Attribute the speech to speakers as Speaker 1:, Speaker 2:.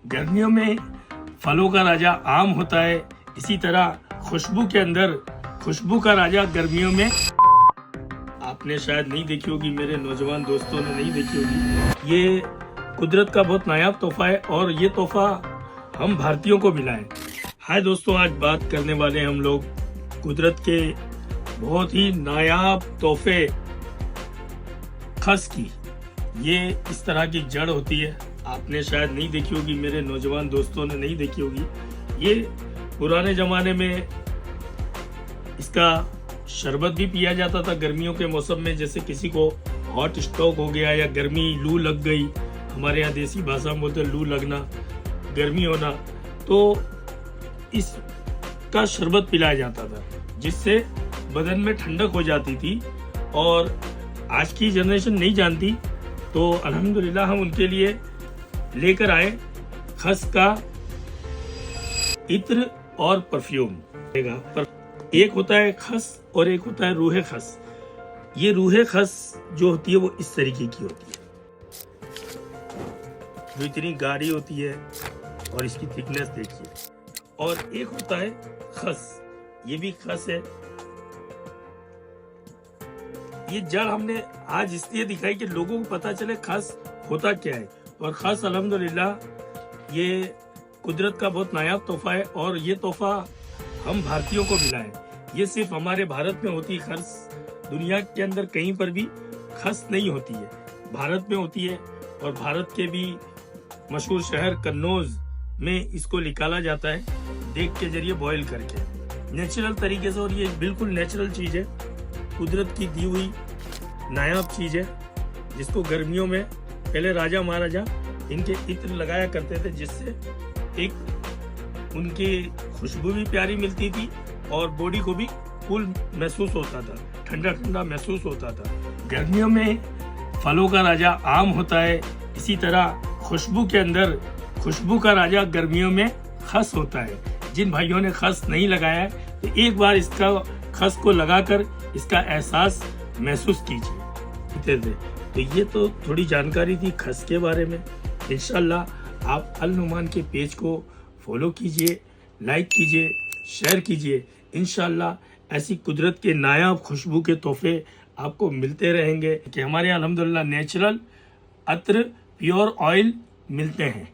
Speaker 1: गर्मियों में फलों का राजा आम होता है, इसी तरह खुशबू के अंदर खुशबू का राजा गर्मियों में आपने शायद नहीं देखी होगी, मेरे नौजवान दोस्तों ने नहीं देखी होगी। ये कुदरत का बहुत नायाब तोहफा है और ये तोहफा हम भारतीयों को मिला है। हाय दोस्तों, आज बात करने वाले हैं हम लोग कुदरत के बहुत ही नायाब तोहफे खस की। ये इस तरह की जड़ होती है, आपने शायद नहीं देखी होगी, मेरे नौजवान दोस्तों ने नहीं देखी होगी। ये पुराने जमाने में इसका शरबत भी पिया जाता था गर्मियों के मौसम में, जैसे किसी को हॉट स्ट्रोक हो गया या गर्मी लू लग गई, हमारे यहाँ देसी भाषा में बोलते लू लगना, गर्मी होना, तो इसका शरबत पिलाया जाता था जिससे बदन में ठंडक हो जाती थी। और आज की जनरेशन नहीं जानती, तो अल्हम्दुलिल्लाह हम उनके लिए लेकर आए खस का इत्र और परफ्यूम। एक होता है खस और एक होता है रूहे खस। ये रूहे खस जो होती है वो इस तरीके की होती है, जो इतनी गाढ़ी होती है और इसकी थिकनेस देखिए। और एक होता है खस, ये भी खस है। ये जड़ हमने आज इसलिए दिखाई कि लोगों को पता चले खस होता क्या है। और खस अल्हम्दुलिल्लाह ये कुदरत का बहुत नायाब तोहफा है और ये तोहफा हम भारतीयों को मिला है। ये सिर्फ हमारे भारत में होती है खस, दुनिया के अंदर कहीं पर भी खस नहीं होती है, भारत में होती है। और भारत के भी मशहूर शहर कन्नौज में इसको निकाला जाता है देग के जरिए बॉईल करके, नेचुरल तरीके से। और ये बिल्कुल नेचुरल चीज है, कुदरत की दी हुई नायाब चीज है, जिसको गर्मियों में पहले राजा महाराजा इनके इत्र लगाया करते थे, जिससे एक उनकी खुशबू भी प्यारी मिलती थी और बॉडी को भी कूल महसूस होता था, ठंडा ठंडा महसूस होता था। गर्मियों में फलों का राजा आम होता है, इसी तरह खुशबू के अंदर खुशबू का राजा गर्मियों में खस होता है। जिन भाइयों ने खस नहीं लगाया है तो एक बार इसका खस को लगाकर इसका एहसास महसूस कीजिए। तो ये तो थोड़ी जानकारी थी खस के बारे में। इंशाल्लाह आप अल नुमान के पेज को फॉलो कीजिए, लाइक कीजिए, शेयर कीजिए। इंशाल्लाह ऐसी कुदरत के नायाब खुशबू के तोहफे आपको मिलते रहेंगे कि हमारे यहाँ अल्हम्दुलिल्लाह नेचुरल अत्र प्योर ऑयल मिलते हैं।